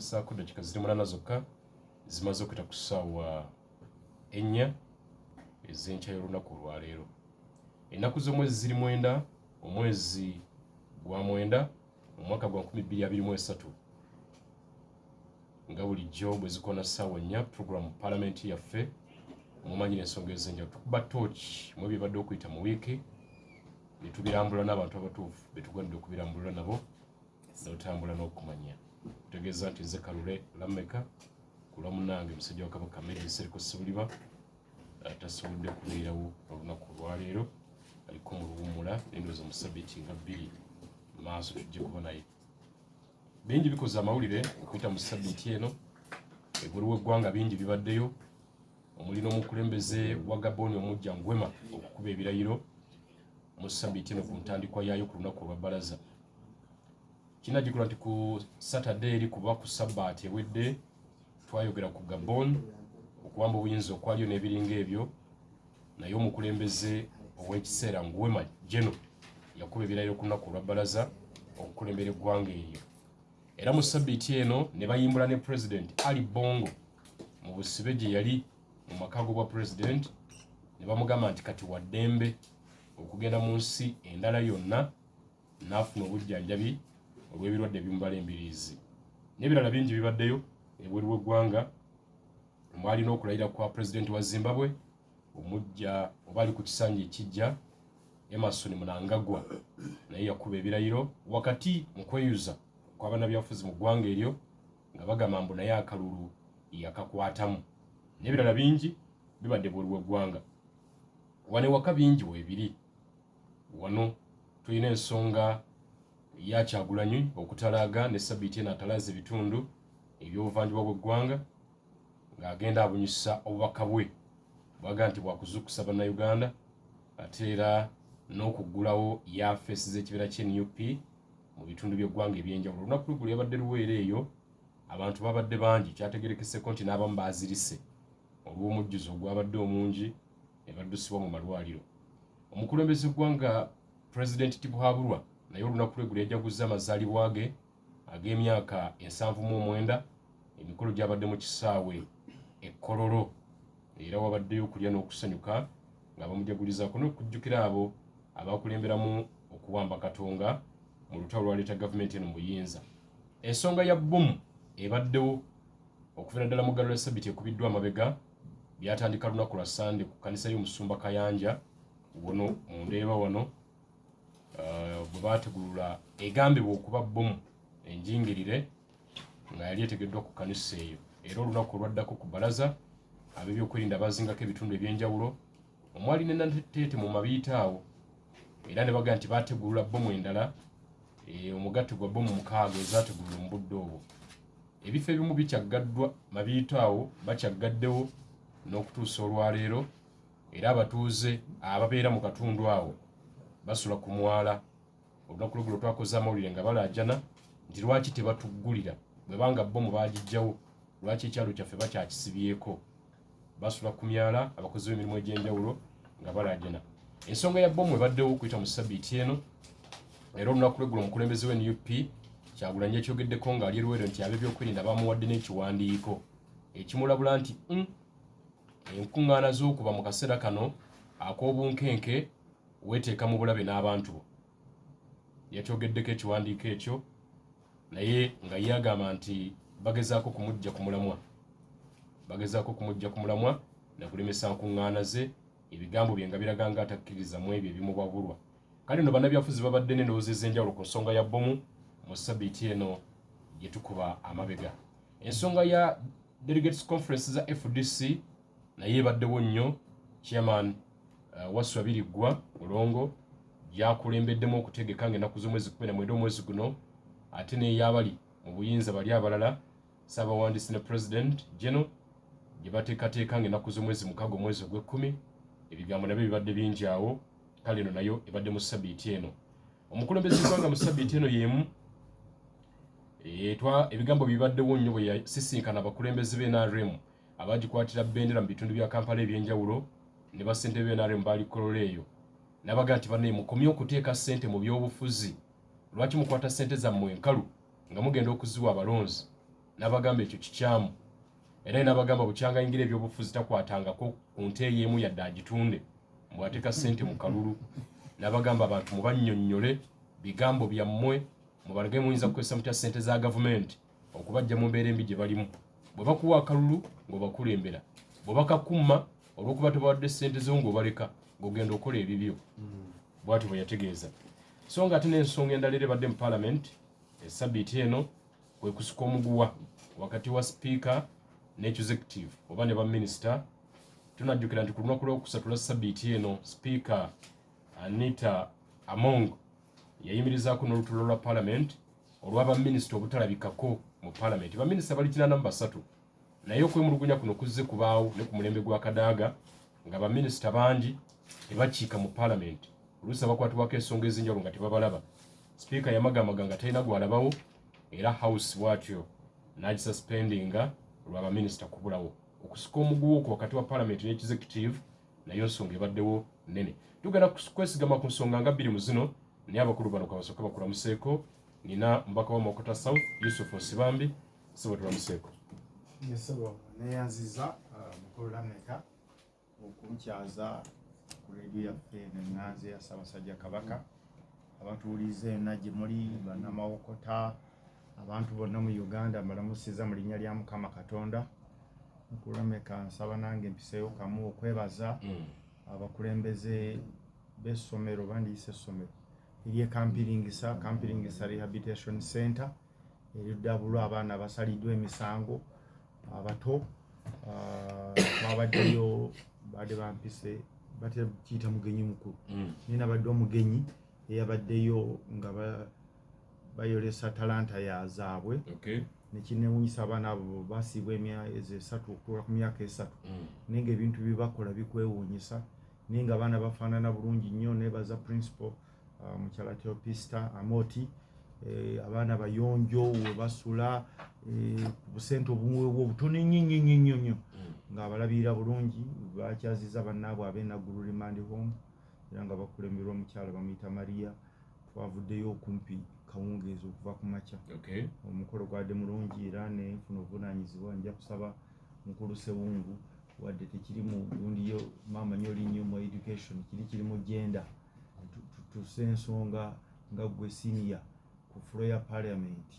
Saako dakika ziri 8 zokka zimaze okuyita ku ssaawa 4 ez'enkya y'olunaku olwaleero. Ennaku z'omwezi ziri 9 omwezi gwa 9 omwaka gwa 2023 nga bulijjo bwe zikoona ssaawa 4 puroguramu paalamenti yaffe mumanyira ensonga ez'enjawulo tukuba tooki mu byebadde okuyita mu wiiki ne tubirambula n'abantu abatuufu be tugwanidde okubirambulula nabo n'otambula n'okumanya. Kutegeeza nti nze Kalule Lameka kula munange musajja wa Kabaka Media Seriko Sibuliba tasobodde kubeerawo olunaku olwaleero aliko mu luwummula n'endowooza mu ssabbiiti nga 2 maaso tujje kuba naye. Bingi bikoze amawulire okuyita mu ssabbiiti eno ebweru w'eggwanga bingi bibaddeyo omuli n'omukulembeze wa Gabon omujja Ngwema okukuba ebirayiro mu ssabbiiti eno ku ntandikwa yaayo ku lunaku olwa bbalaza. Kinajjukirwa nti ku Saturday eri kuba ku Sabbaati ewedde twayogera ku Gabon okuwamba obuyinza okwaliyo n'ebiringa ebyo naye omukulembeze ow'ekiseera Ngwema Jeno yakuba ebirayiro ku lunaku olwa bbalaza okukulembera eggwanga eryo. Era mu ssabbiiti eno ne bayimbula ne President Ali Bongo mu busibe gye yali mu maka g'obwa President ne bamugamba nti kati wa ddembe okugenda mu nsi endala yonna n'afuna obujjanjabi olw'ebirwadde ebimubala embiriizi. N'ebirala bingi bibaddeyo ebweru w'eggwanga mwali n'okulayira kwa Pulezidenti wa Zimbabwe omujja oba ali ku kisanja ekijja Emerson Mnangagwa naye yakuba ebirayiro wakati mu kweyuza kw'abannabyabufuzi mu ggwanga eryo nga bagamba mbu naye akalulu yakakwatamu. N'ebirala bingi bibadde bweru w'eggwanga. Wano ewaka bingi weebiri. Wano tulina ensonga ya Kyagulanyi okutalaaga ne ssabbiiti eno atalaaza ebitundu eby'obuvanjuba bw'eggwanga ng'agenda abunyisa obubaka bwe bwaga nti bwakuzuukusa bannayuganda ate era n'okuggulawo yafeesi z'ekibiina ky'NUP mu bitundu by'eggwanga ebyenjawulo. Olunaku lugulu yabadde luweera eyo abantu babadde bangi kyategerekeseko nti n'abamu baazirise olw'omujjuzo ogwabadde omungi ne baddusibwa mu malwaliro. Omukulembeze w'eggwanga Pulezidenti Tibuhaburwa naye olunaku lw'eggulo yajjaguzza amazaalibwa ge ag'emyaka 79 emikolo gy'abadde mu kisaawe Ekkololo era wabaddeyo okulya n'okusanyuka ng'abamujagulizaako n'okujjukira abo abakulemberamu okuwamba Katonga mu lutalo lwaleeta gavumenti eno mu buyinza. Ensonga ya bbomu ebaddewo okuviira ddala mu ggalo lya ssabbiiti ekubiddwa amabega byatandika lunaku lwa Sande ku kkanisa y'Omusumba Kayanja wano mu Ndeeba wano bwe baategulula egambibwa okuba bbomu enjingirire nga yali etegeddwa ku kkanisa eyo. Era olunaku olwaddako ku bbalaza ab'ebyokwerinda baazingako ebitundu eby'enjawulo omwali ne Nateete mu mabiita awo era ne bagaa nti baategulula bbomu endala omugatte gwa bbomu 6 ezaategulula mu budde obwo. Ebifo ebimu bikyaggaddwa mabiita awo bakyaggaddewo n'okutuusa olwaleero era abatuuze ababeera mu katundu awo basula ku mwala. Olunaku lugulu twakoze amawulire nga balaajana nti lwaki tebatuggulira bwe banga bbomu baagijjawo lwaki ekyalo kyaffe bakyakisibyeko. Basula ku myala abakozi b'emirimu egy'enjawulo nga balaajana. Ensonga ya bbomu ebaddewo okuyita mu ssabbiiti eno era olunaku lw'eggulo omukulembeze w'NUP Kyagulanyi ekyogeddeko ng'ali eruwero nti ab'ebyokwerinda bamuwadde n'ekiwandiiko ekimulabula nti enkuŋŋaana z'okuba mu kaseera kano ak'obunkenke weeteeka mu bulabe n'abantu bo. Yakyogeddeko ekiwandiiko ekyo naye nga yeagamba nti bagezaako kumujja ku mulamwa nakulemesa nkuŋŋaana ze ebigambo bye nga biraga nga atakkiriza mu ebyo ebimubabulwa. Kale nno bannabyabufuzi babadde n'endowooza ez'enjawulo ku nsonga ya bbomu mu ssabbiiti eno gye tukuba amabega. Ensonga ya Delegates Conference za FDC naye ebaddewo nnyo. Chairman Wasswa Biriggwa Mulongo gyakulembeddemu okutegeka ng'ennaku z'omwezi 19 omwezi guno ate n'ey'abali mu buyinza bali abalala Ssaabawandiisi ne President General gye bateekateeka ng'ennaku z'omwezi 6 omwezi ogw'Ekkumi. Ebigambo nabyo bibadde bingi awo. Kale eno nayo ebadde mu ssabbiiti eno. Omukulembeze w'eggwanga mu ssabbiiti eno y'emu ebigambo bibaddewo nnyo bwe yasisinkana abakulembeze b'NRM abaagikwatira bbendera mu bitundu bya Kampala eby'enjawulo ne bassentebe b'NRM baali Kololo eyo n'abagaa nti banne mukomye okuteeka ssente mu by'obufuzi. Lwaki mukwata ssente zammwe enkalu nga mugenda okuziwa abalonzi n'abagamba ekyo kikyamu era n'abagamba bukyanga yingira ebyobufuzi takwatangako ku nte y'emu yadde agitunde bw'ateeka ssente mu kalulu n'abagamba abantu mubannyonnyole bigambo byammwe mubalage muyinza kukozesa mutya ssente za gavumenti okubajja mu mbeera embi gye balimu bwe bakuwa akalulu ng'obakulembera bwe bakakumma olw'okuba tobawadde ssente zo ng'obaleka ng'ogenda okola ebibyo bw'atyo bwe yategeeza so nga ate n'ensonga endala era ebadde mu paalamenti essabbiiti eno kwe kusuka omuguwa wakati wa sipiika n'executive oba ne baminisita tunajjukira nti ku lunaku lw'okusatu lwa ssabbiiti eno sipiika Anita Among yayimirizaako n'olutulo lwa paalamenti olw'abaminisita obutalabikako mu paalamenti baminisita bali 83 naye okwemulugunya kuno kuzze kubaawo ne ku mulembe gwa Kadaaga nga baminisita bangi tebakiika mu paalamenti oluusi abakwatibwako ensonga ez'enjawulo nga tebabalaba sipiika yamagamaga nga talina gwalabawo era house bw'atyo n'agisuspendinga lwa baminisita kubulawo okusuka omuguwa okwo wakati wa paalamenti n'executive nayo ensonga ebaddewo nnene tugenda kwesigama ku nsonga nga 2 mu zino naye abakulu bano kabasooka bakulamuseeko nina mbaka wa Mokota South Yusuf Nsibambi sebo tulamuseeko yesebo neyanziza mukulu Lameka okunkyaza ku reediyo yaffe n'enganzi ya Ssaabasajja Kabaka abatuulize nagye muli bannamawokota abantu bonna mu Uganda mbalamusiza mu linnya lya Mukama Katonda mukulu Lameka nsaba nange mpiseeyo kamu okwebaza abakulembeze b'essomero bandiyise essomero ery'e Kampiringisa Rehabilitation Center eridabulwa abaana abasaliddwa emisango abato twabaddeyo badde bampise bate kiyita mugenyi mukulu nina badde omugenyi eyabaddeyo nga bayolesa talanta ya zaabwe nekinewunyisa abaana abo basiibwa emyezi 3 okutuula ku myaka 3 naye nga ebintu byebakola bikwewuunyisa naye nga abaana bafaanana bulungi nnyo nebaza principal mukyala Teopista Amoti abaana bayonjo webasula ku busente obumwewo obutono nnyo nga abalabirira bulungi bakyaziza bannaabwe ab'enaggulu remand home era nga bakulemberwa omukyala bamuyita Maria twavuddeyo okumpi kawungeezi okuva ku makya omukolo gwadde mulungi era nenfuna obuvunaanyizibwa nja kusaba mukulu Sewungu wadde tekiri mu gundiyo maama nyo linnyo mu education kiri mu genda tuse ensonga nga gwe senior ku floor ya parliament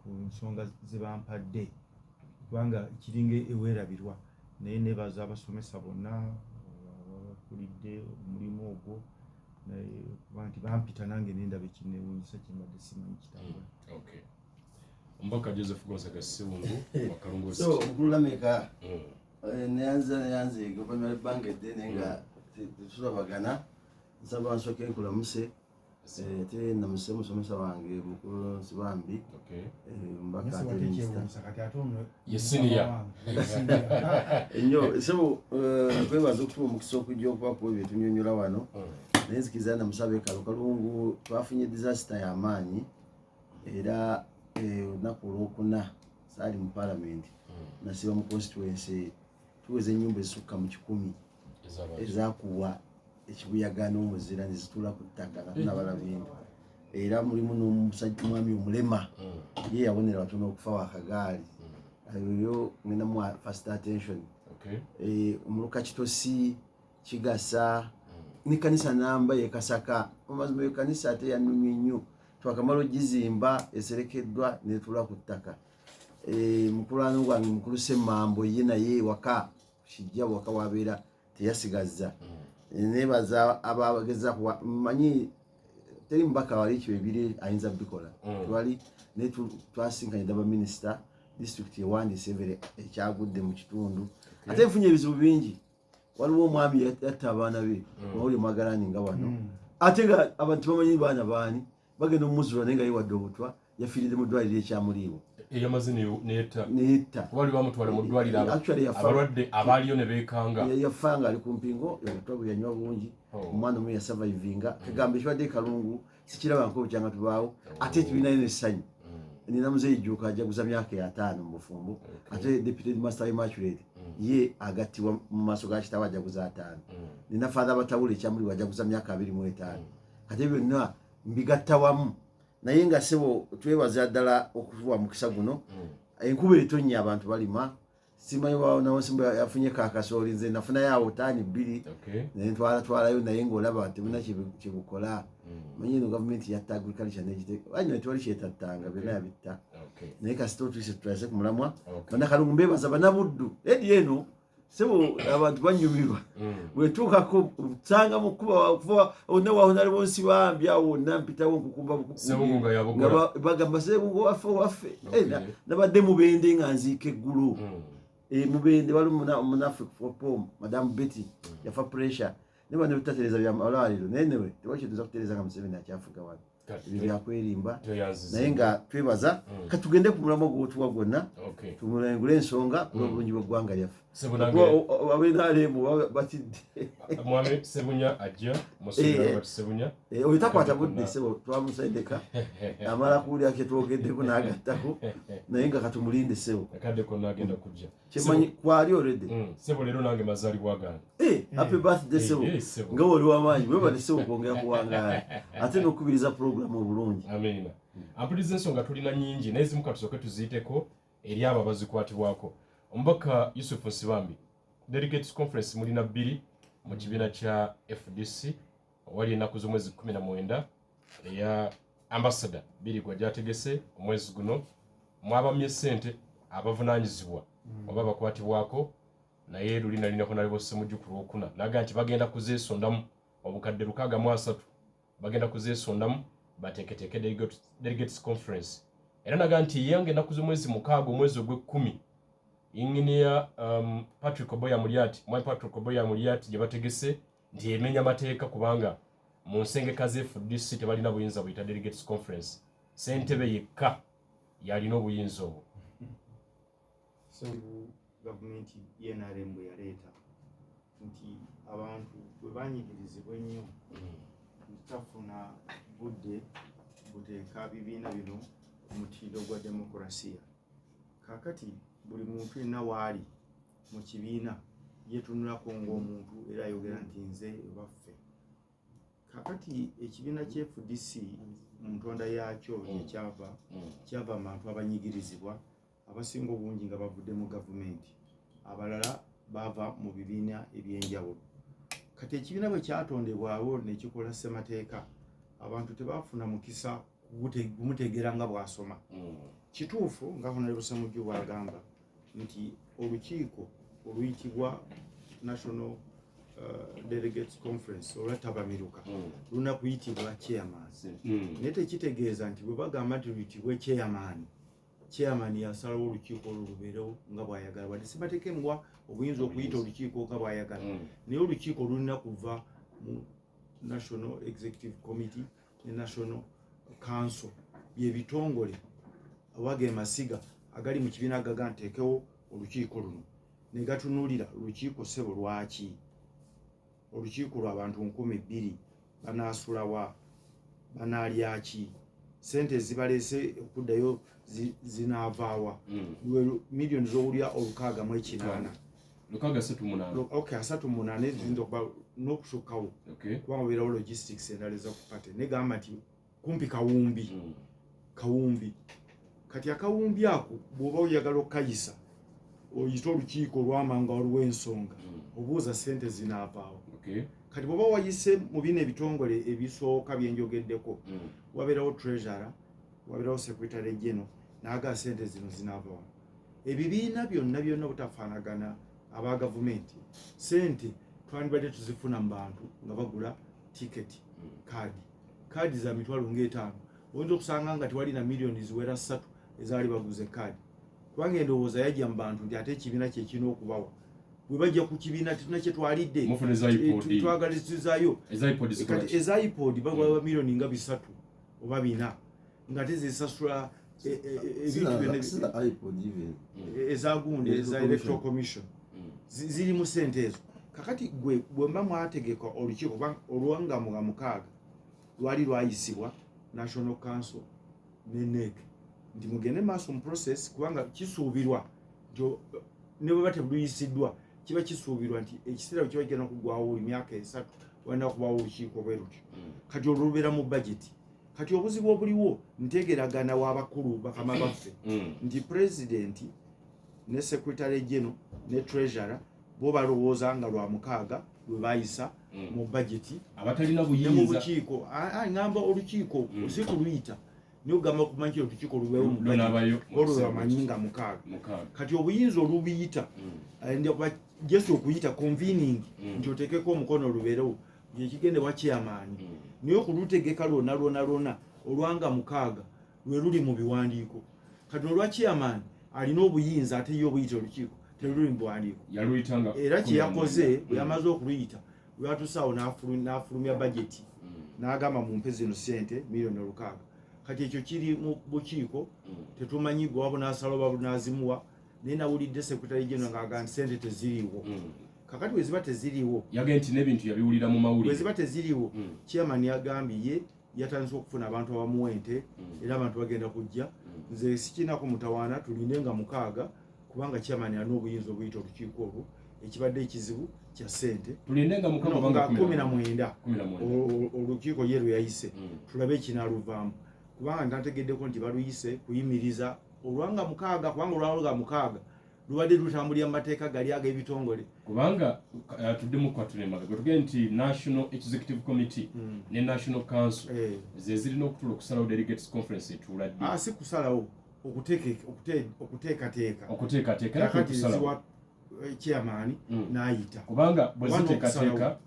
ku nsonga zebampadde kubanga kiringa eweerabirwa naye nebaza abasomesa bonna abakulidde omulimu ogwo kuba nti bampita nange nendaba ekinewunyisa kyembadde simanyi kitambula Mbaka Joseph Gonzaga Sewungu wakalungu so mukulu Lameka neyanze guverinoma y'ebbanga eddene nga tetusobagana nsaba nsooke nkulamuse ate namuse musomesa wange mukulu Nsibambi mbaka ennyo sebo kwebaza okutuma omukisa okujja okubakuba ebyo tunyonyola wano naye nzikiriza namusaba Kalungu twafunye disaster y'amaanyi era olunaku olwokuna saali mu paalamenti nasiba mu constituency tuweza ennyumba ezisukka mu 100 ezakuwa ekibuyaga n'omuzira nezituula ku ttaka nga tunabalabintu era mulimu n'omusajja mwami omulema ye yabonera batono okufa wakagaali ayoyo ngenda mu first attention omuluka Kitosi Kigasa ni kanisa namba ye Kasaka amazima yo kanisa ate yanumye nnyo twakamala ogizimba eserekeddwa netula ku ttaka mukulano gwange mukulu Ssemambo ye naye waka kijja waka wabeera teyasigaza nebaza abageza manyi teri mbaka wali kibibiri ayinza bikola twali ne twasinkanye daba minister district ye wandi severe ekyagudde mu kitundu ate mfunye ebizibu bingi waliwo omwami yatta abaana be wawuli magarani nga wano ate nga abantu bamanyi baana baani bagenda omuzula naye nga yewadde obutwa yafiiridde mu ddwaliro ekyamuliiwo eyamazini netta wali bamutwala mu ddwaliro abalwadde abaaliyo ne beekanga yafanga ali ku mpingo obutwa bwe yanywa bungi omwana omu yasurvivinga kagamba ekibadde Kalungu sikiraba nko bukyanga tubaawo ate tubinayo n'essanyu nina muzeeyi Jjuuka ajaguza myaka ya 5 mu bufumbo ate deputy master immaculate ye agattibwa mu maaso ga kitaawe ajaguza 5 nina father Batawule ekyamuli wajaguza myaka 25 ate byonna mbigatta wamu naye nga sebo twebaza ddala okuva mu kisa guno enkuba etonnya abantu balima simanyi wawo nawo simba yafunye kakasoli nze nafuna yawo tani 2 ne twalayo naye ng'olaba tebuna kyebukola manyi eno gavumenti yatta agriculture n'ekiteeka wanyuma tewali kyetattanga byonna yabitta naye kasita otuyise tutwase ku mulamwa banakalungu mbeebaza banabuddu edi eno sebo abantu banyumirwa bwetuukako nsanga mu kkuba kuva onna naliwo nsibambya wonna mpitawo nkukumba nga bagamba sebungo waffe nabadde mubende nga nziika eggulu mubende wali munafe bbomu madamu Betty yafa pressure ne bano bitatereza bya malwaliro naye tewakituza kutereza nga Museveni akyafuga wano ebyo byakwerimba naye nga twebaza katugende ku mulamwa gw'otuwa gwonna tumulengule ensonga kulw'obulungi bw'eggwanga lyaffe abenaalemu batidde mwami Sebunya ajja musonga bati Sebunya oyo takwata budde sebo twamusendeka amala kuwulira ke twogeddeko n'agattako naye nga katumulinde sebo akaddeko n'agenda kujja kimanyi kwali already sebo leero nange mazaalibwa gange happy birthday sebo nga wali w'amaanyi webale sebo kwongera kuwangaala ate n'okubiriza programu obulungi amina ampuliriza ensonga tulina nnyingi naye zimu katusooke tuziiteko eri abo abazikwatibwako omubaka Yusuf Nsibambi Delegates Conference mulina 2 mu kibiina kya FDC wali ennaku z'omwezi 19 eya ambassador biri gwa gyategese omwezi guno mwabamye ssente abavunaanyizibwa oba bakwatibwako naye lulina linako nalibo Ssemujjukulu okuna naga nti bagenda kuzeesondamu obukadde 630 bagenda kuzeesondamu bateeketeeke Delegates Conference era naga nti yange ennaku z'omwezi 6 omwezi ogw'e10 Engineer Prt1 Okwebulankanya gye bategese nti emenya amateeka kubanga mu nsengeka ze FDC tebalina buyinza buyita Delegates Conference ssentebe yekka yalina obuyinza obwo so gavumenti y'NRM bwe yaleeta nti abantu bwe banyigirizibwa ennyo tafuna budde buteeka bibiina bino ku mutindo gwa demokurasiya kakati buli muntu yenna waali mu kibiina yetunulako ng'omuntu era ayogera nti nze baffe kakati ekibiina kya FDC mu ntonda yaakyo kyava mu bantu abanyigirizibwa abasinga obungi nga bavudde mu gavumenti abalala bava mu bibiina ebyenjawulo kati ekibiina bwe kyatondebwawo nekikola ssemateeka abantu tebafuna mukisa kumutegeera nga bw'asoma kituufu nga Honorable Ssemujju bw'agamba nti olukiiko oluyitibwa National Delegates Conference olwatabamiruka luna kuyitibwa chairman naye tekitegeeza nti bwe bagamba nti luyitibwe chairman yasalawo olukiiko olwo lubeerewo nga bw'ayagala wadde ssemateeka emuwa obuyinza okuyita olukiiko nga bw'ayagala naye olukiiko lulina kuva mu National Executive Committee ne National Council byebitongole awage masiga agali mu kibiina agaga nteekewo olukiiko luno ne gatunuulira olukiiko ssebo lwaki olukiiko lw'abantu 2,000 banaasulawa banaalyaki sente zibaleese okuddayo zinaavaawa miliyoni z'owulya 638 38 ziyinza okuba n'okusukkawo kubanga obeerawo logistics endala ezakupate negamba nti kumpi kawumbi kati akawumbi ako bw'oba oyagala okukayisa oyita olukiiko olw'amanga waliwo ensonga obuuza sente zinaavaawo kati bw'oba wayise mu bino ebitongole ebisooka byenjogeddeko wabeerawo treasurer wabeerawo secretary general n'aga sente zino zinaavaawo ebibiina byonna butafaanagana aba gavumenti sente twandibadde tuzifuna mu bantu nga bagula tiketi kaadi za mitwalo nga 5 oyinza okusanga nga tewali na miliyoni ziwera 3 ezaali baguze kaadi kubanga endowooza yajja mu bantu nti ate ekibiina kyekirina okubawa bwe bajja ku kibiina tetuna kye twalidde twagalizizaayo eza ipod babawa miliyoni nga 3 oba 4 nga tezisasula ezagundi eza electoral commission ziri mu sente ezo kakati gwe bwemba mwategeka olukiiko olwanga mu 6 lwali lwayisibwa National Council ne NEC nti mugende maaso mu process kubanga kisuubirwa ne bwe batebuluyisiddwa kiba kisuubirwa nti ekiseera kiba kigenda kugwawo emyaka 3 wenda kubawo olukiiko bwe lutyo kati olwo lubeera mu budget kati obuzibu obuliwo ntegeragana w'abakulu bakama baffe nti president ne secretary general ne treasurer bo balowooza nga lwa mukaaga lwe bayisa mu budget abatalina buyinza mu bukiiko ngamba olukiiko si kuluyita niyo gamba kumanyi olukiiko lubeewo mu budget olwamanyi nga mukaaga kati obuyinza olubiyita jesu okuyita convening nti oteekeko omukono olubeerewo yekigendebwa chairman niyo okulutegeka lwonna olwanga mukaaga lwe luli mu biwandiiko kati olwa chairman alina obuyinza ate ye obuyita olukiiko teruli mu biwandiiko era kyeyakoze bwe yamaze okuluyita lwatusaawo n'afulumya budget n'agamba mumpe zino ssente miliyoni 600 kati ekyo kiri mu bukiiko tetumanyi gwe wabunasalo babunazimuwa naye nawulidde secretary general ng'agamba ssente teziriiwo kakati bwe ziba teziriiwo yagambye nti n'ebintu yabiwulira mu mawulire bwe ziba teziriiwo chairman yagambye yatandise okufuna abantu abamuwa ente era abantu bagenda kujja nze sikinako mutawaana tulinde nga mukaaga kubanga chairman alina obuyinza obuyita olukiiko olwo ekibadde ekizibu kya ssente tulinde nga mukaaga 19 olukiiko ye lwe yayise tulabe ekinaaluvaamu kubanga ntategeddeko nti baluyise kuyimiriza olwanga mukaaga kubanga olwanga mukaaga lubadde lutambulira mu mateeka gali ag'ebitongole kubanga tuddemu kwatulemaga gwe tugende nti national executive committee ne national council ze zirina okutula okusalawo delegates conference etuula ddi si kusalawo okuteekateeka kati ziwa chairman n'ayita kubanga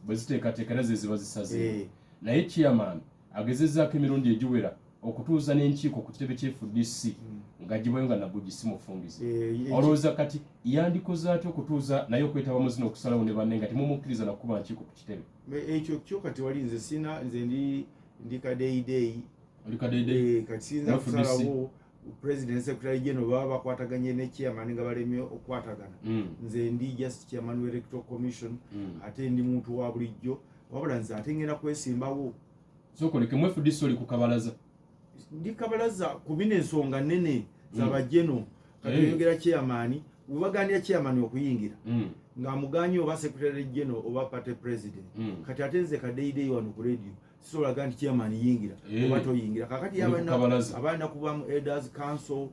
bwe ziteekateeka era ze ziba zisazeewo naye chairman agezezzaako emirundi egiwera okutuuza n'enkiiko ku kitebe ky'FDC nga gibayo nga nabwo gisimufungiza olowooza kati yandikoze ate okutuuza naye okwetaba muzina okusalawo ne banne nga temumukkiriza nakuba nkiiko ku kitebe ekyo kyo kati wali nze ndi kadeideyi kati siyinza kusalawo president secretary general baba bakwataganye ne chairman nga balemye okukwatagana nze ndi just chairman wa electoral commission ate ndi muntu wa bulijjo wabula nze ate ngenda kwesimbawo sokoleke mu FDC oli kukabalaza ndi kabalaza kubina ensonga nnene z'abajeno kati yogera chairman ubagandya chairman okuyingira ng'amuganye oba secretary general oba party president kati ate nze kadeideyi wano ku radio sisobola gandi chairman yingira oba toyingira kakati abaana kuba mu elders council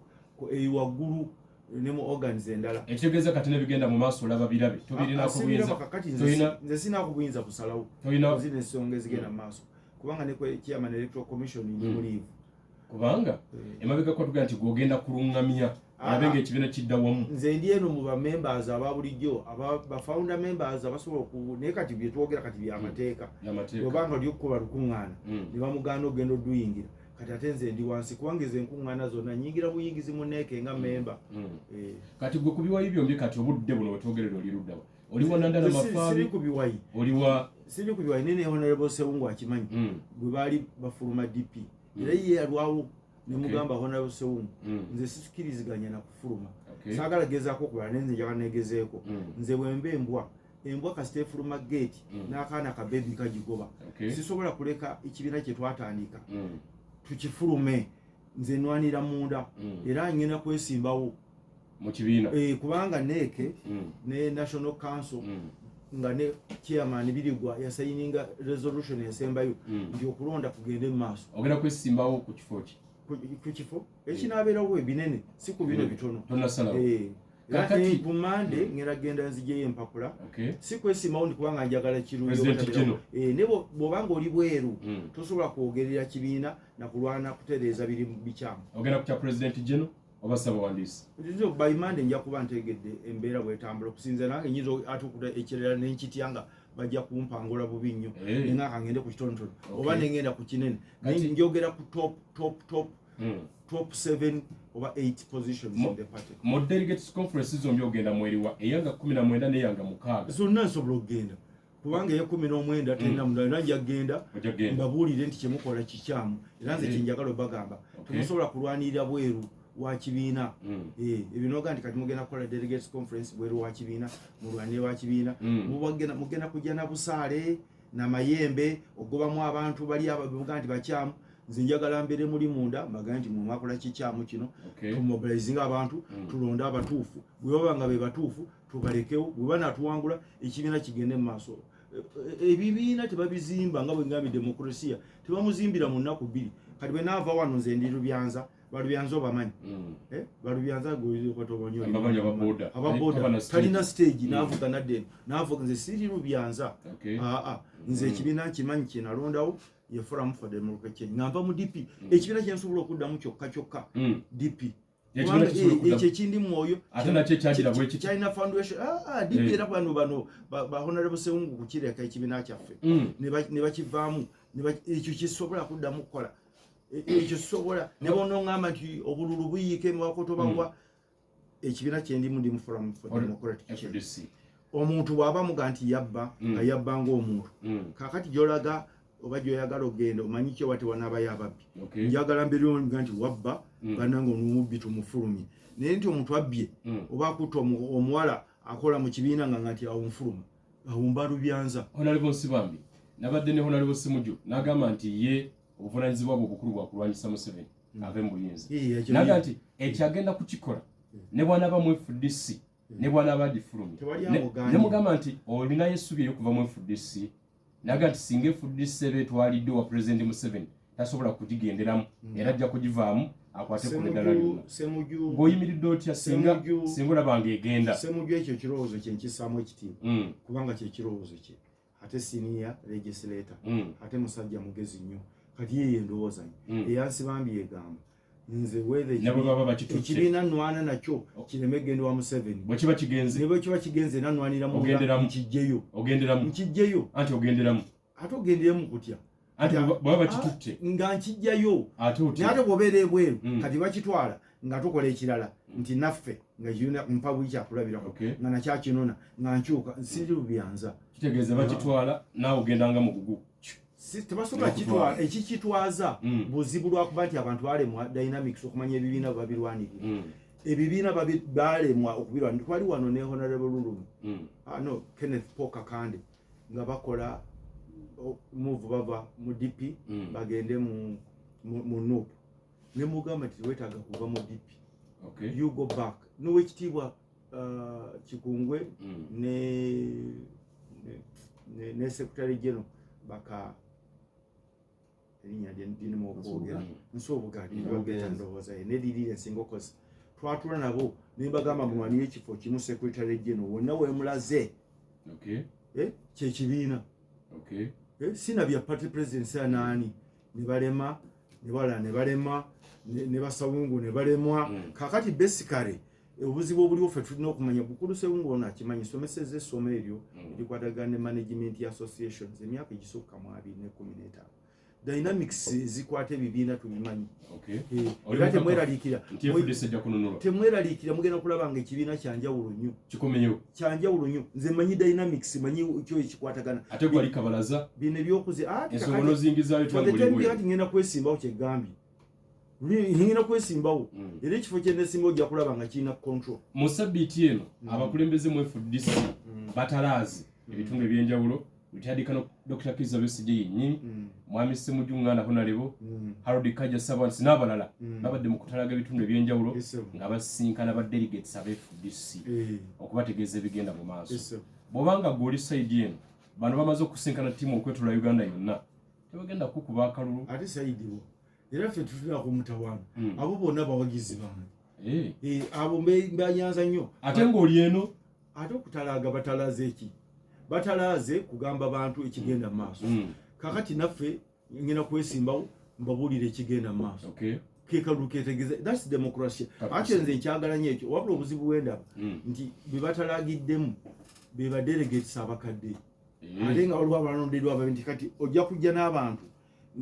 waggulu ne mu organs endala ekitegeeza kati nebigenda mu maaso olaba birabe tobirinako buyinza kakati nze sinaako buyinza kusalawo zina ensonga ezigenda mu maaso kubanga ne chairman electoral commission ndi muliivu kubanga emabega kwa tugenda nti gwogenda kulungamya alabe ng'ekibiina kidda wamu nze ndi eno mu bamembers aba bulijjo ba founder members abasobola naye kati bye twogera kati byamateeka obanga oli okukola lukuŋŋaana ne bamugaana ogenda oduyingira kati ate nze ndi wansi kubanga ezo enkuŋŋaana zonna nyingira buyingizi mu neeke nga memba kati gwe ku biwayi byombi kati obudde buno wetwogerera oli luddawa oliwa nandala mafaabi siri ku biwayi siri ku biwayi nene honorable Sewungu akimanyi gwe baali bafuluma DP era ye yalwawo ne mugamba honorable Sewungu nze sikiriziganya na kufuluma saagala gezaako okubala nenze njagala negezeeko nze bwemba embwa kasita efuluma gate n'akaana kabebi kagigoba sisobola kuleka ekibiina kye twatandika tukifulume nze nwanira munda era ngenda kwesimbawo mu kibiina kubanga neeke ne national council nga ne chairman Birigwa yasayininga resolution esembayo nti okulonda kugende mu maaso ogenda kwesimbawo ku kifo ki ku kifo ekinaabeerawo ebinene si ku bino bitono tonasalawo kakati ku Mande ngenda genda nzijeyo empapula si kwesimawo ndi kubanga njagala kirungi ne bw'obanga oli bweru tosobola kwogerera kibiina na kulwana kutereeza biri bikyamu ogenda ku kya president general oba Ssaabaminisita nzo by Monday nja kuba ntegedde embeera bwetambula okusinza nange nyinza atukuta ekirala n'enkitya bajja kumpangula bubi nnyo nenga kangende ku kitonotono oba nengenda ku kinene njogera ku top 7 oba 8 positions in the party mu delegates conference zombi ogenda mweriwa eyanga 19 n'eyanga 6 zonna nsobola okugenda kubanga eya 19 tena munda njja genda mbabuulire nti kyemukola kikyamu era nze kinjagala obagamba temusobola kulwanirira bweru wa kibiina ebinoga nti kati mugenda kukola delegates conference bweru wa kibiina mulwanire wa kibiina mugenda kujja na busaale namayembe ogobamu abantu bali abavuga nti bakyamu nze njagala mbeere muli munda mbaga nti mwakola kikyamu kino tumobilizing abantu tulonda abatuufu bwe baba nga be batuufu tubalekewo bwe banatuwangula ekibiina kigende mu maaso ebibiina tebabizimba nga bwe ngambye demokrasiya tebamuzimbira mu nnaku bbiri kati bwe naava wano nze ndi Lubyanza balubyanza obamanyi balubyanza goyokotobonyo ababoda talina stage navuga nadde navuga nze siri Lubyanza nze ekibiina kimanyi kyenalondawo ye Forum for Democracy ngamba mu DP ekibiina kyensobola okuddamu kyokka DP ekyo ekindi mwoyo ate nakyo ekyagira bwekiti China Foundation DP era bano ba honorable Sewungu kukireka ekibiina kyaffe ne bakivaamu ekyo kisobola kuddamu kukola ekyo sobola ne bono ngamba nti obululu buyiike mwakotobawa ekibiina kyendimu ndi mu Forum for Democracy omuntu bwaba muga nti yabba ayabba ng'omuntu kakati gyolaga oba gyoyagala ogenda omanyi kyo wati wanaba yababbi njagala mbere nga nti wabba bananga omubbi tumufulumye naye nti omuntu abbye oba akutta omuwala akola mu kibiina nga nti awo nfuluma awumba Lubyanza Honorable Nsibambi nabadde ne Honorable Simuju n'agamba nti ye obuvunanyizibwa bwe bukulu bwa kulwanyisa Museveni ave mu buyinza naga nti ekyagenda kukikola ne bwanaba mu FDC ne bwanaba agifulumye ne mugamba nti olinayo essubi ery'okuva mu FDC naga nti singa FDC betwalidde wa President Museveni tasobola kugigenderamu era ajja kugivaamu akwate ku ddala lyonna ng'oyimiridde otya singa olabanga egenda Semuju ekyo kirowoozo kye nkissaamu ekitiibwa kubanga kye kirowoozo kye ate senior legislator ate musajja mugezi nnyo kati yeye ndowooza eyansibambi yegamba nze ekibiina nnwana nakyo kireme genda wa Museveni bwe kiba kigenze nanwaniramu nkijjeyo anti ogenderamu ate ogenderemu kutya anti bwaba bakitutte nga nkijjayo ate bw'obeera ebweru kati bakitwala nga tukola ekirala nti naffe nga kirina mpa buli kyakulabirako nga nakyakinona nga nkyuka siri Lubyanza kitegeeza bakitwala naawe ogendanga mugugu tebasobola kitwala ekikitwaza buzibu lwakuba nti abantu balemwa dynamics okumanya ebibiina babirwanirira ebibiina balemwa okubirwanirira twali wano ne Honorable Lulumi no Kenneth Paul Kakande nga bakola move bava mu DP bagende mu NUP ne mugamba nti wetaaga kuva mu DP you go back n'owekitiibwa Kikungwe ne Secretary General baka erinya ndinimo okwogera nsobugadi yogera ndowooza ne lirire singokozi twatula nabo nimbagamba munwanire ekifo kimu Secretary General wonna wemulaze kyekibiina sina bya party president ya nani nibalema ne Basawungu ne balemwa kakati basically obuzibu obuliwo ffe tulina okumanya bukulu Sewungu ono akimanyi someseza essomo eryo erikwatagana ne management associations emyaka egisooka mu 2015 dynamics zikwata ebibiina tubimanyi era temweraliikira mugenda kulaba nga ekibiina kyanjawulo nnyo nze manyi dynamics manyi kyo ekikwatagana ate gwali kabalaza bino ebyokuze ensongono zingizaayo ati ngenda kwesimbawo kyegambye ngenda kwesimbawo era ekifo kyendesimbawo ojja kulaba nga kirina control mu sabbiiti eno abakulembeze mu FDC batalaazi ebitundu ebyenjawulo Retired Dr. Kizza Besigye yennyini Mwami Ssemuju Nganda Honorable Harold Kajja Ssaabaminisita n'abalala babadde mu kutalaga ebitundu ebyenjawulo nga basinkana ba delegates aba FDC okubategeeza ebigenda mu maaso bw'obanga gw'oli sayidi eno bano bamaze okusinkana ttiimu okwetolwa Uganda yonna tebagenda kukuba akalulu ate sayidi wo era ffe tutulira ku mutawaana abo bonna bawagizi bange abo mbanyanza nnyo ate ng'oli eno ate okutalaaga batalaze eki batalaze kugamba bantu ekigenda mu maaso kakati naffe ngenda kwesimbawo mbabuulira ekigenda mu maaso kekalulu ketegeeza that's democracy ate nze nkyagala nnyo ekyo wabula obuzibu bw'endaba nti be batalagiddemu be badelegates abakadde ate nga waliwo abalonderwa ababi nti kati ojja kujja n'abantu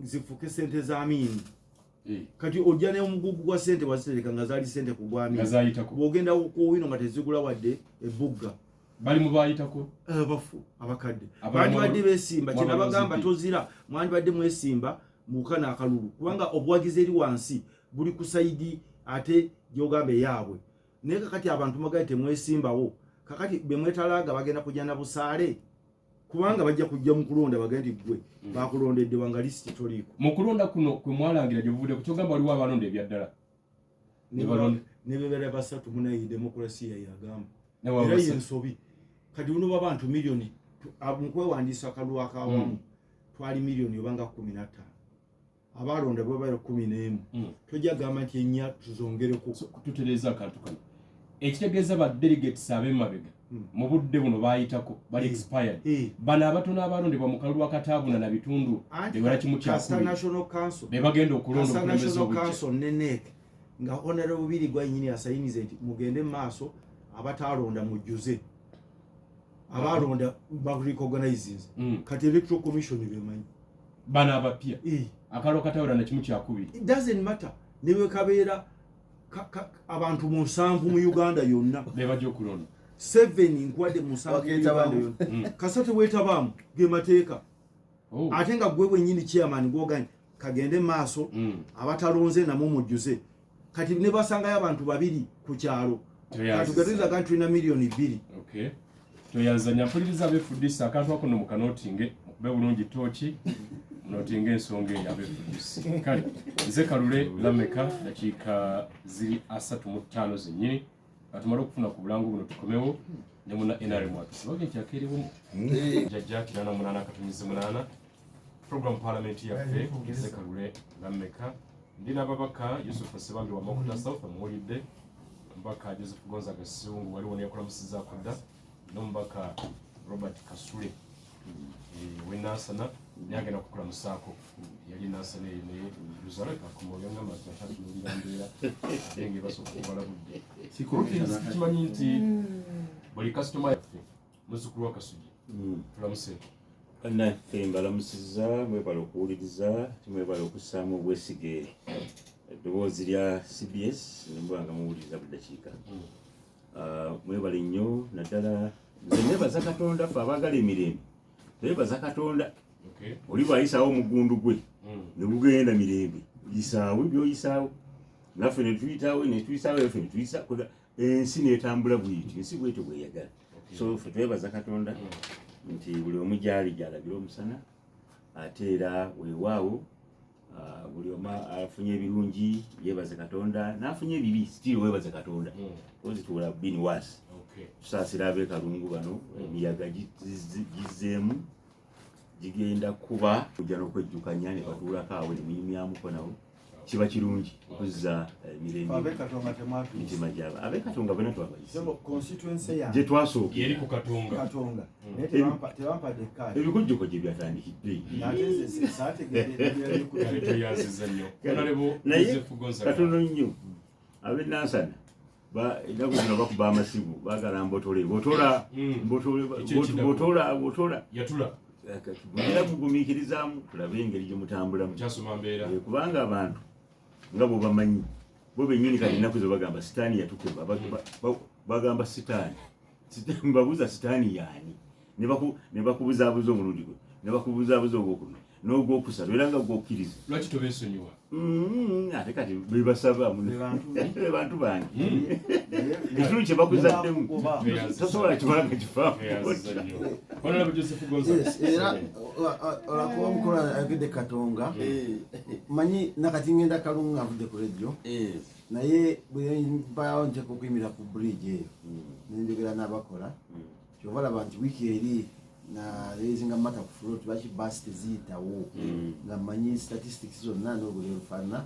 zifuke sente z'amiini kati ojja n'omugugu gwa sente wazitereka nga zaali sente ku gwamiini bw'ogenda kuwino nga tezigula wadde ebugga bali mu bayitako bafu abakadde bandibadde beesimba kyenabagamba tozira mwandibadde mwesimba mukana akalulu kubanga obuwagizi eri wansi buli ku sayidi ate gyogamba eyaabwe naye kakati abantu magaye temwesimbawo kakati bemwetalaga bagenda kujja na busaale kubanga bajja kujja mu kulonda bagenda gwe bakulondedde wanga lisiti toliiko mu kulonda kuno kwe mwalangira gye buvudde kukyogamba waliwo abalonda ebyaddala ne bebera basatu munayi demokrasiya yagamba era yensobi kati uno babantu milioni mukwewandiisa akalulu akawamu twali milioni obanga 15 abalonda bwe bali 11 tojja gamba nti ennya tuzongereko kututereza akantu kano ekitegeeza ba delegates ab'emabega mu budde buno bayitako bali expired bano abatono abalondebwa mu kalulu akataabuna na bitundu bewala kimu kyakumi national council be bagenda okulonda okulembeza national council nenek nga honorable biri gwa nyini asayinize nti mugende maaso abatalonda mujjuze abalonda ba recognize kati electoral commission bemanyi bana abapya akalo katawula na kimu kyakubiri it doesn't matter niwe kabeera abantu mu 7 mu Uganda yonna bebajja okulonda 7 nkwade mu 7 kasate wetabamu ge mateeka ate nga gwe wenyini chairman gwoganye kagende maaso abatalonze namwe mujjuze kati ne basangayo abantu babiri ku kyalo katugatiza kantu ina milioni 2 okay toyazanya mpuliriza abefudisa akantu ako mu kanotinge be bulungi tochi notinge ensonga y'abefudisi kale nze Kalule Lameka dakiika ziri 35 zennyini atumala okufuna ku bulango buno tukomewo ne muna NRM atusibaga ekyakerewo jajja kinana munana katunyize munana program parliament yaffe nze Kalule Lameka ndina babaka Yusuf Sebambi wa Makuta South amuwulidde mbaka Joseph Gonza Gasungu waliwo nekulamusiza kudda nombaka Robert Kasule wenasana nyagenda kukula musako yali nasana ne Luzareka kumoyanga matatu n'ulirambera denge basokukola budde kimanyi nti buli customer yaffe muzukulu wa Kasugi tulamuse naffe mbalamusiza mwebala okuwuliriza timwebala okussaamu obwesige eddoboozi lya CBS nembwanga muwuliriza buddakiika mwebale nnyo naddala nze nebaza Katonda ffe abaagala emirembe nebaza Katonda oli bwayisaawo omugundu gwe ne gugenda mirembe yisaawo byoyisaawo naffe netuyitawo netuyisaawo ffe netuyisa ensi netambula bwiti ensi bwetyo bweyagala so ffe twebaza Katonda nti buli omu gyali gyalabira omusana ate era weewaawo buli omu afunye ebirungi yebaze Katonda n'afunye ebibi still weebaze Katonda ozi tuula bini wasi tusaasira ab'ekalungu bano emiyaga gizeemu gigenda kuba kujja n'okwejjukanya ne batuulako awo ne muyimyamuko nabo kiba kirungi okuzza emirembe mitima gyabo ab'ekatonga bonna twabayise twasooka yeri ku Katonga ebikujjuko gye byatandikidde naye katono nnyo ab'enansana ennaku zino bakuba amasimu baagala mbotola yatula era mugumiikirizaamu tulabe engeri gye mutambulamu kubanga abantu nga bwe bamanyi bo bennyini kati ennaku ze bagamba sitaani yatukeba bagamba sitaani mbabuuza sitaani yaani ne bakubuzaabuza omulundi gwe ne bakubuzaabuza ogwokubiri n'ogwokusatu era nga gwokkiriza lwaki tobeesonyiwa ate kati bebasaba bantu bange ekitundu kye bakuzaddemu tosobola kibanga kifaamu era olakuba omukola agedde Katonga manyi nakati ngenda Kalungu avudde ku radio naye bwempawo nteeka okuyimira ku bridge eyo nenjogera n'abakola kyova olaba nti wiiki eri na raising matter ku float bachi bus teziyitawo nga manyi statistics zonna n'obuli olufaanana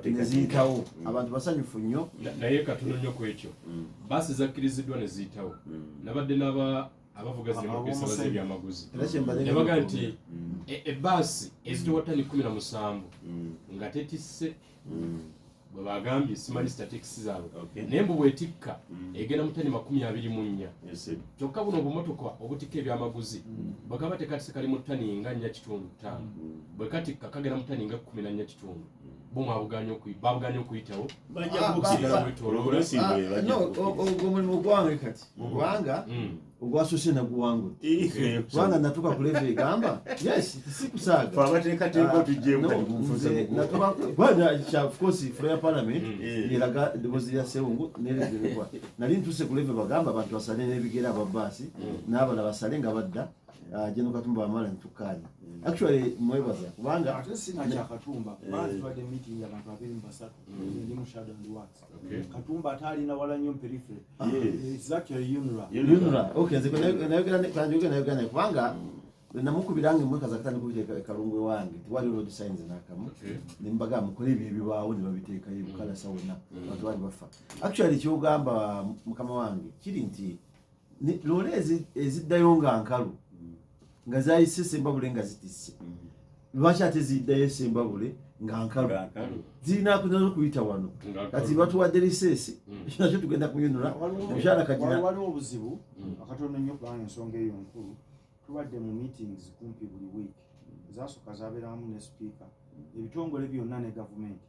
neziyitawo abantu basanyufu nnyo naye katono nnyo ku ekyo basi zakkiriziddwa ne ziyitawo nabadde abavuga ziremukisa baz'ebyamaguzi yabaga nti ebbaasi ezitowa ttani 17 nga tetisse bwe bagambye simanyi statistics zaabwe naye mbu bwetikka egenda mu ttani 24 kyokka buno obumotoka obutikka ebyamaguzi bwekaba tekatise kali mu ttani nga 4.5 bwe katikka kagenda mu ttani nga 14.5 bo babuganya okuyitawo omulimu gwange kati ogwanga ogwasose naguwangu kubanga natuka ku level egamba yes sikusaaga abateekateeka otuggyemu of course Flyer Parliament eraga eddoboozi lya Ssewungu neregerebwa nali ntuse ku level bagamba abantu basale n'ebigere ababaasi n'abala basale nga badda Jeno Katumba amala ntukanya actually mwebaza kubanga ate sina kya Katumba baadhi twadde meeting y'abantu abiri mu basatu ndi mu shadow and works Katumba atalina wala nnyo periphery it's actually UNRA okay nze kanjogera kubanga namukubirange mwekaza katani kubiteeka kalungwe wange tiwali road signs nakamu nimbaga mukole ebibibaawo ne babiteeka ebikala sawona abantu bali bafa actually kyogamba mukama wange kiri nti lole eziddayo nga nkalu nga zayise Sembabule nga zitisse lwaki ate ziddayo Sembabule nga nkalu zirina kunazo kuyita wano kati batuwadde liseesi nakyo tugenda kuyinula omukyala kagina waliwo obuzibu akatono nnyo kubanga ensonga eyo nkulu tubadde mu meetings kumpi buli week zasooka zabeeramu ne speaker ebitongole byonna ne gavumenti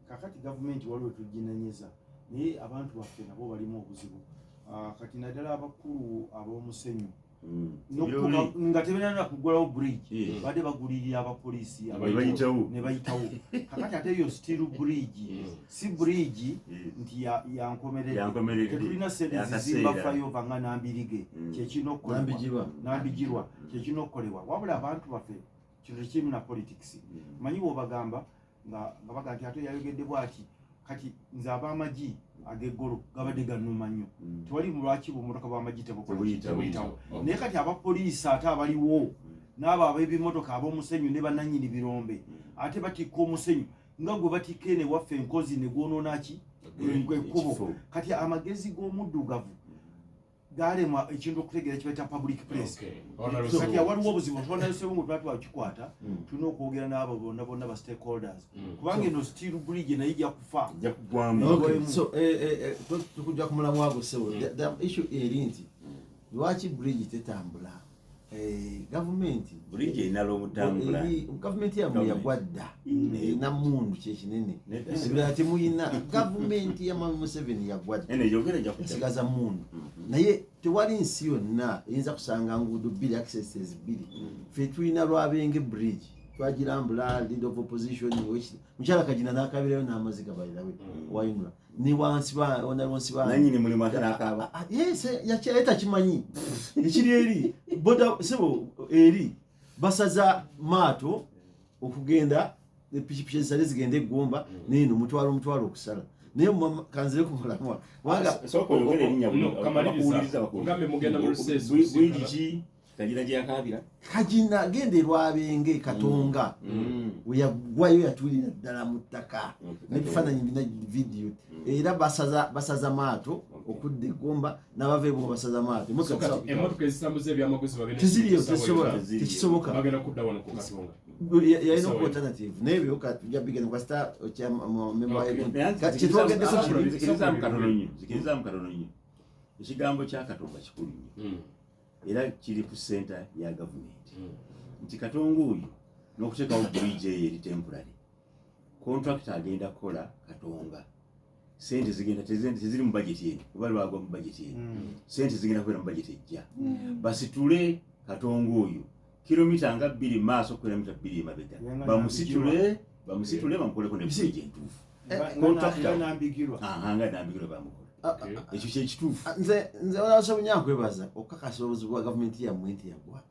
kakati gavumenti waliwo tuginenyeza naye abantu baffe nabo balimu obuzibu kati naddala abakulu ab'omusenyu nga tebalina kugulawo bridge badde bagulirira abapoliisi ne bayitawo kakati ate eyo steel bridge si bridge nti yankomerere tetulina sente zizimba flyover nga Nambirige Nambigirwa kyekina okukolebwa wabula abantu baffe kintu tekirimu na politics manyi bw'obagamba nga baga nti ate yayogedde bw'ati kati nze ab'amagi ageggolo gabadde gannuma nnyo tewali lwaki bumotoka bw'amagi tebuyitawo naye kati abapoliisi ate abaliwo n'abo ab'ebimotoka ab'omusenyu ne bannannyini birombe ate batikka omusenyu nga gwe batikka ene waffe enkozi ne gwonoona ki ekkubo kati amagezi g'omuddugavu galema ekintu okutegeera kibaita public place kati waliwo obuzibu twanayosebungu twali twakikwata tulina okwogera n'abo bonna ba stakeholders kubanga eno steel bridge naye ijja kufa tukujja ku mulamu wago sewo the issue eri nti lwaki bridge tetambula gavumenti bridge inalo mutambula gavumenti yamu yagwadda namundu kyekinene sibira temuyina gavumenti ya Mama Museveni yagwadda ene yogera ja kusigaza mundu naye tewali nsi yonna eyinza kusanga nguudo bbiri accesses bbiri ffe tulina Lwabenge bridge twagirambula leader of opposition mukyala kagina n'akabirayo n'amaziga balirawe wayinula ni wansi ba nanyini mulimu atanakaba yes yakyaleta kimanyi ekiri eri boda sebo eri basaza maato okugenda epikipiki ezisale zigenda eggomba neno mutwalo okusala naye kanzire ku mulamwa wanga soko yogere nnyabuno kamaliriza ugambe mugenda mu ruseso bwigi kagina gye yakabira kagina gende Lwabenge Katonga uyagwayo yatulira ddala mu ttaka n'ebifaananyi bina video era basaza maato okudda eggomba n'abaveebo basaza maato emotoka ezitambuza ebyamaguzi tekisoboka bagenda kudda wano ku Katonga yalina ku alternative n'ebyo tujja bigenda kwasita zikiriza mu katono nnyo ekigambo kya Katonga kikulu nnyo era kiri ku center ya gavumenti nti Katonga oyo n'okuteekawo bridge eyo eri temporary contractor agenda kukola Katonga sente zigenda teziri mu budget eno oba lwagwa mu budget eno sente zigenda kubeera mu budget ejja basitule Katonga oyo kilomita nga 2 maaso kubeera mita 2 emabega bamusitule bamukoleko ne bridge entuufu contractor Nambigirwa bamukola ekyo kyekituufu nze olaso bunyankwebaza okukakasa obuzibu bwa gavumenti yammwe nti yagwa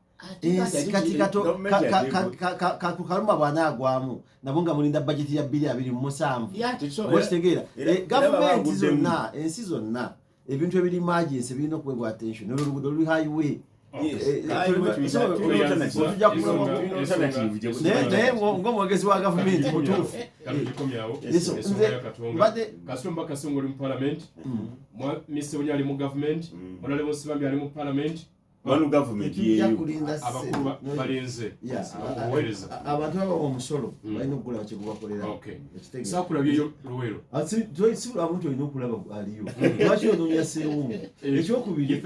kati kaluma bw'anaagwamu nabo nga mulinda bajeti ya 227 okitegeera gavumenti zonna ensi zonna ebintu ebiri emergency birina okuweebwa attention oluguudo luli highway naye ng'omwogezi wa gavumenti mutuufu kasumba kasongo oli mu parliament Mr. Onyi ali mu government Honorable Musibambi ali mu parliament wanu government yeyo abakulu balinze okuweereza abantu baba omusolo balina okugula bakigubakolera sakulabyeyo Luweero sibula muntu olina okulaba aliyo lwaki onoonya Sseewungu ekyokubiri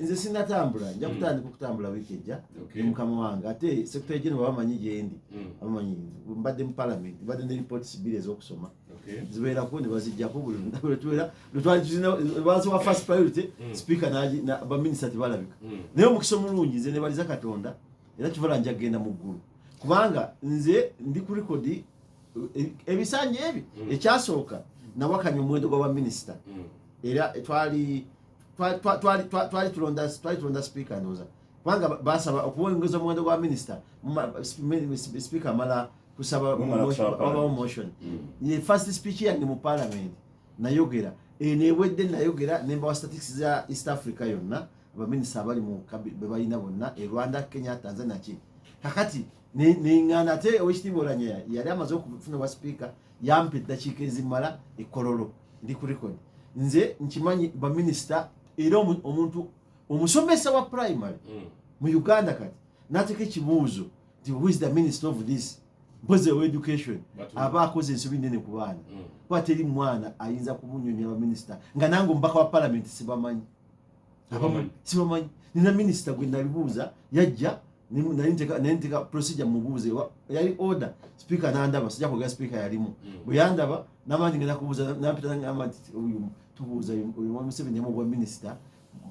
nze sinatambula nja kutandika okutambula wiiki ejja mukama wange ate secretary general bamanyi gyendi abamanyi mbadde mu parliament mbadde ne reports bbiri ez'okusoma zibeerako ne bazijjako buli lwansi wa first priority speaker baminisita tebalabika naye omukisa omulungi nze nebaliza Katonda era kivala nja kgenda mu ggulu kubanga nze ndi ku rekodi ebisanja ebi ekyasooka nawakanya omuwendo gwa baminisita era twali tulonda speaker ndoza kubanga basaba okuwongeza omuwendo gwa minisita speaker amala kusaba motion ye first speech yange mu parliament nayogera enewedde nayogera nemba wa statistics za East Africa yonna abaminisita abali mu bebalina bonna Rwanda, Kenya, Tanzania ki kakati nengana ate owekitiibwa Oulanyah yali amaze okufuna wa speaker yampa eddakiika ezimala ekololo ndi ku record nze nkimanyi baminisita era omuntu omusomesa wa primary mu Uganda kati nateka ekibuuzo nti who is the minister of this mpoze wa education aba akoze ensobi nene ku baana kuba teri mwana ayinza kumunyonya baminisita nga nange omubaka wa parliament sibamanyi nina minisita gwe nabibuuza yajja nayinteka procedure mubuuze yali order speaker nandaba sijja kwogera speaker yalimu bwe yandaba namanyi ngenda kubuuza nampita ngamba nti oyu tubuuza oyu Museveni yamu bwa minisita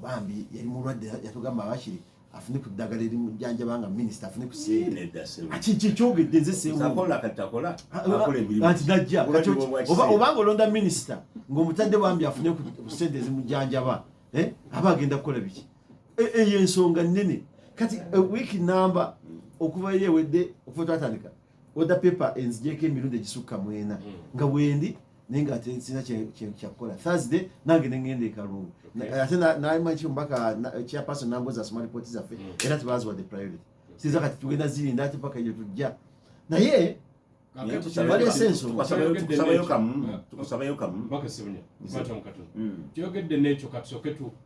bambi yali mulwadde yatugamba abakiri afune ku ddagala eri mujjanjabanga minisita afune ku sente kyogedde nze anti najja obanga olonda minisita ng'omutadde bambi afune ku sente ezimujjanjaba aba agenda kukola biki eyo ensonga nnene kati wiiki namba okuva eri ewedde okuva twatandika order paper enzijeko emirundi egisukka 4 nga bwendi naye nga sina kyakukola Thursday nange nengenda ekalungu ate namanyi omubaka chairperson namboza asoma ripooti zaffe era tebaziwa the priority siza kati tugenda zirinda ate paka eyo tujja naye tukusabayo kamu kyogedde n'ekyo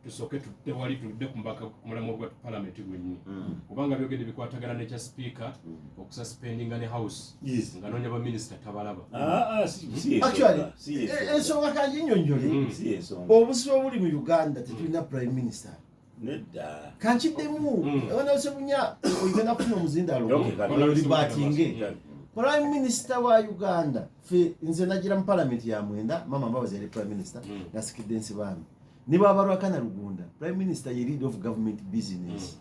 tusooke tewali tudde ku mulamu gwa palamenti gwennyini kubanga byogedde bikwatagana n'ekya speaker okususpendinga ne house nga noonya baminisita tabalaba ensonga kangi nnyonnyole obusibe obuli mu Uganda tetulina prime minister nedda kankiddemu onaosebunya oyigenda kufuna omuzindalo olibatinge Prime Minister wa Uganda fe nze nagira mu parliament ya mwenda mama mbabazi yali prime minister ngasikidde nsibami niba abalwakana Lugunda prime minister ye lead of government business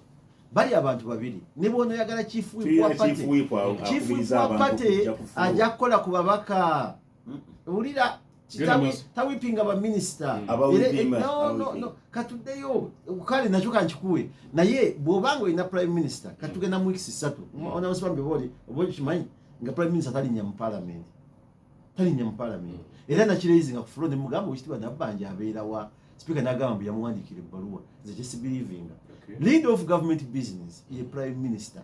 bali abantu babiri niba ono yagala chief whip wa party ajja kukola ku babaka ulira tawipinga ba minister no katuddeyo ukali nakyo kankikuwe naye bwobanga ina prime minister katugenda mu weeks 3 ona osibambe boli kimanyi nga prime minister talinya mu parliament era nakirezi nga kufuro ne mugambo wishitiba nabanja abeera wa speaker nagamba yamuwandikira ebbaluwa nze just believing lead of government business ye prime minister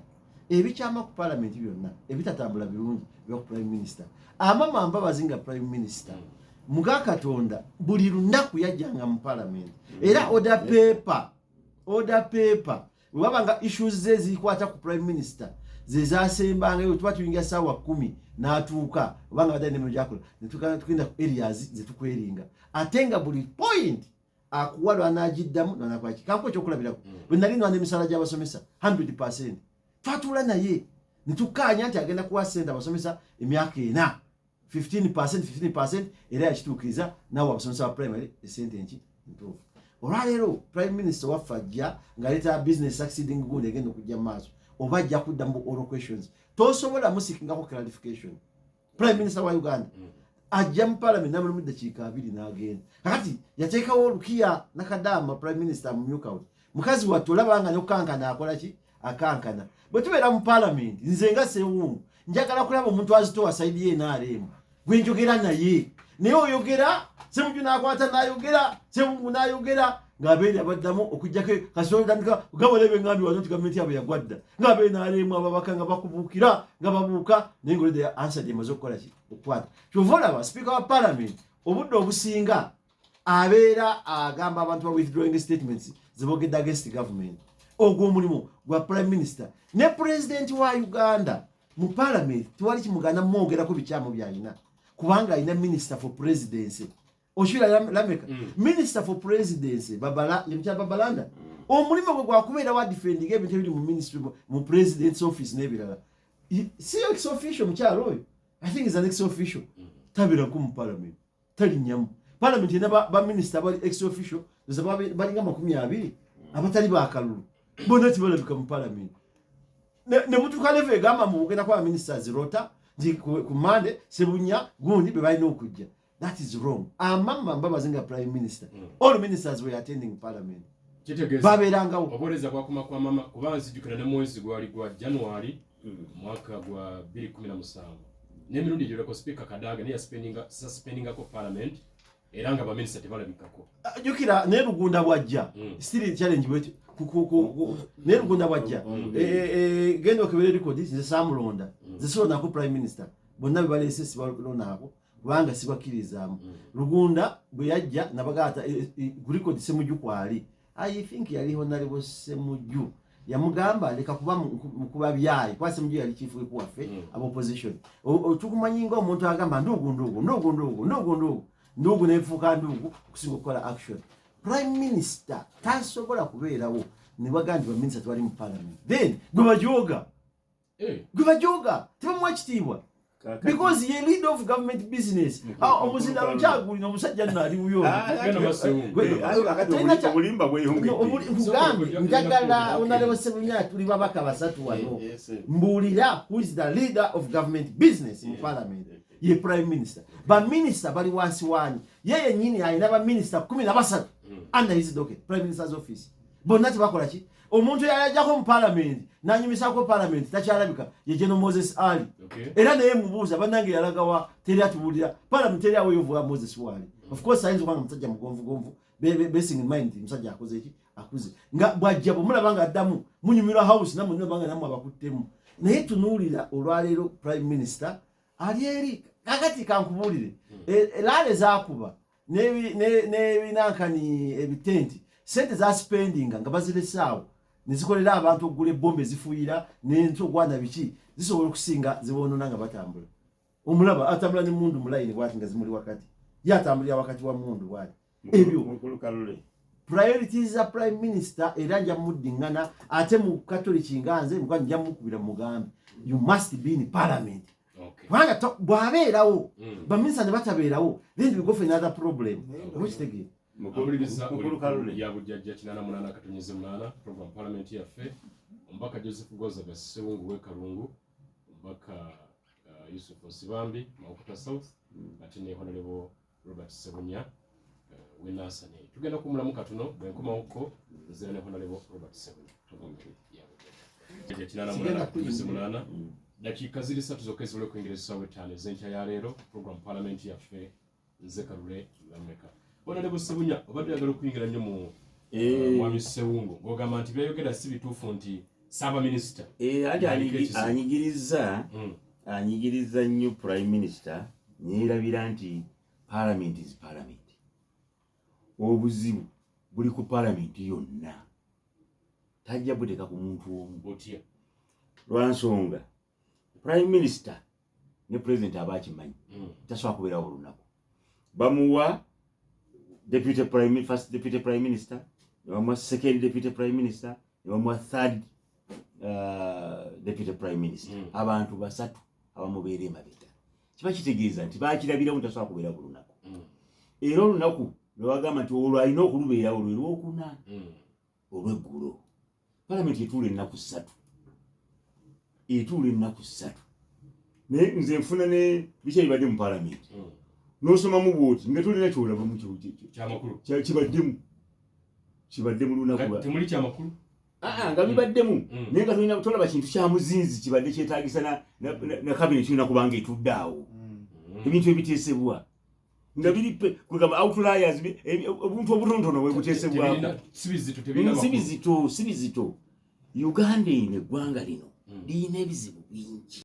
ebikyama ku parliament byonna ebitatambula birungi bya ku prime minister amama mbabazi nga prime minister muga Katonda buli lunaku yajjanga mu parliament era order paper wabanga issues ze zikwata ku prime minister zezasembanga yo tuba tuyinga sawa 10 n'atuuka obanga badde nemero gyakola netukenda ku areas zetukweringa atenga buli point akuwalwa anagiddamu nanakwaki kanko ekyokulabirako bwe nali nwana emisala gy'abasomesa 100% twatula naye netukkaanya nti agenda kuwa sente abasomesa emyaka 4 15% era yakituukiriza nawe abasomesa ba primary esente enki ntuufu olwaleero prime minister waffe ajja ng'aleeta business succeeding gundi egenda okujja mu maaso oba ajja kuddamu oral questions tosobola musikingako clarification prime minister wa Uganda ajja mu parliament namulamu eddakiika 2 n'agenda kakati yateekawo Lukiya Nakadama prime minister amumyuka out mukazi wattu olabanga nokukankana akola ki akankana bwe tubeera mu parliament nze nga sewungu njagala kulaba omuntu azitowa saidi ye NRM gwe njogera naye oyogera semuju n'akwata n'ayogera semungu n'ayogera ng'abeera abaddamu okujjako kasoola tandika gabalebe ngambi wano nti gavumenti yabwe yagwadda ng'abeera n'alemu ababaka nga bakubuukira nga babuuka naye ng'olidde ansa gyemaze okukola ki okukwata kyova olaba speaker wa parliament obudde obusinga abeera agamba abantu ba withdrawing statements zebogedde against government ogwo omulimu gwa prime minister ne president wa Uganda mu parliament tewali kimugana mwogerako bikyamu byalina kubanga alina minister for presidency oshira lameka minister for presidency Babalanda omulimu gwe gwakubeera wa defending ebintu ebiri mu ministry mu president's office n'ebirala si ex official mukyalo oyo I think is an ex official tabira ku mu parliament talinyamu parliament ina ba minister bali ex official balinga 20 abatali bakalulu bona tibalabika mu parliament ne mutuka leve gamba mu bugenda kwa ministers rota ndi ku Mande Sebunya gundi be balina okujja. That is wrong. Amama mbabazinga prime minister. All ministers were attending parliament. Baberanga oboleza kwa kuma kwa mama kubanzi jukira ne mwezi gwali gwa January mwaka gwa 2017. Nemirundi jure ko speaker Kadaga ne suspendinga ko parliament eranga ba minister tebalabikako. Jukira ne Lugunda bwajja. Still challenge wetu. naye Lugunda bwajja genda okebera record nze saamulonda nze sironako prime minister bonna bebaleese sibalonaako kubanga sibakkiririzaamu Lugunda bwe yajja nabagata record Ssemujju kwali I think yali honorable Ssemujju yamugamba leka kuba mukuba byayi kwa Ssemujju yali chief weku waffe aba opposition tukumanyi nga omuntu agamba ndugu nefuuka ndugu okusinga okukola action prime minister tasobola kubeerawo ne bagandi ba minister twali mu parliament then gwe bajoga tebamuwa ekitiibwa because ye lead of government business omuzinda lukyagulina omusajja nno ali buyo njagala onalewo Ssebunya tuli babaka basatu wano mbuulira who is the leader of government business in parliament ye prime minister baminister bali wansi wanyi yeye nyini alina baminister 13 under his docket prime minister's office bonna tebakola ki omuntu yajjako mu parliament nanyumisako parliament takyalabika ye General Moses Ali era naye mubuuza bannange yalagawa teri atubulira parliament eri awo yovuwa Moses Wali of course ayinza kubanga musajja mugonvugonvu basing in mind musajja akoze eki akuze nga bwajja bwemulabanga addamu munyumirwa house namwe mulabanga namwe abakuttemu naye tunuulira olwaleero prime minister ali eri kakati kankubuulire laale zaakuba n'ebinankani ebitenti sente za spendinga nga bazirесaawo nizikolera abantu okugula ebbombe zifuuyira n'entogwana biki zisobola okusinga ziboonona nga batambula omulaba atambula ne mundu mulayini bwati nga zimuli wakati yatambulira wakati wa mundu bwati ebyo priorities za prime minister era nja muddingana ate mu katoliki nganze mukwa nja mukubira mugambe you must be in parliament kubanga bwabeerawo baminisa ne batabeerawo then we go for another problem okitegere mukubiriza yabujjajja 88 program parliament yaffe ombaka Joseph Goza Basseungu we Kalungu ombaka Yusuf Sibambi Maukuta South ate ne honorable Robert Ssebunya we Nasane tugenda kumulamu katuno bwenkoma uko zera ne honorable Robert Ssebunya yabujjajja dakika ziri 3 zokka ezibula okuingiriza wetane zenkya ya leero program parliament yaffe nze Kalule Lameka Honorable Ssebunya obadde yagala okuyingira nnyo mu mwami Sseungu ng'ogamba nti byayogera si bituufu nti Ssaabaminisita anyigiriza nnyo prime minister neerabira nti parliament is parliament obuzibu buli ku parliament yonna tajja buteeka ku muntu omu otya lwansonga prime minister ne president aba akimanyi tasobola kubeerawo olunaku bamuwa first deputy prime minister ne bamuwa second deputy prime minister ne bamuwa third deputy prime minister abantu basatu abamubeera emabega kiba kitegeeza nti baakirabiramu tasobola kubeera ku lunaku era olunaku lwebagamba nti olwo alina okulubeerawo lwe lwokuna olweggulo palamenti etuula ennaku 3 naye nze nfuna ne biki bibadde mu palamenti n'osomamu bwoti nga tolina kyolabamu kibaddemu lunaku temuli kyamakulu nga bibaddemu naye nga tolina tolaba kintu kya muzinzi kibadde kyetaagisa na kabineti tulina kubanga etudde awo ebintu ebiteesebwa nga biri kwegamba outliers obuntu obutonotono bwe buteesebwako si bizito Uganda eno eggwanga lino lirina ebizibu bingi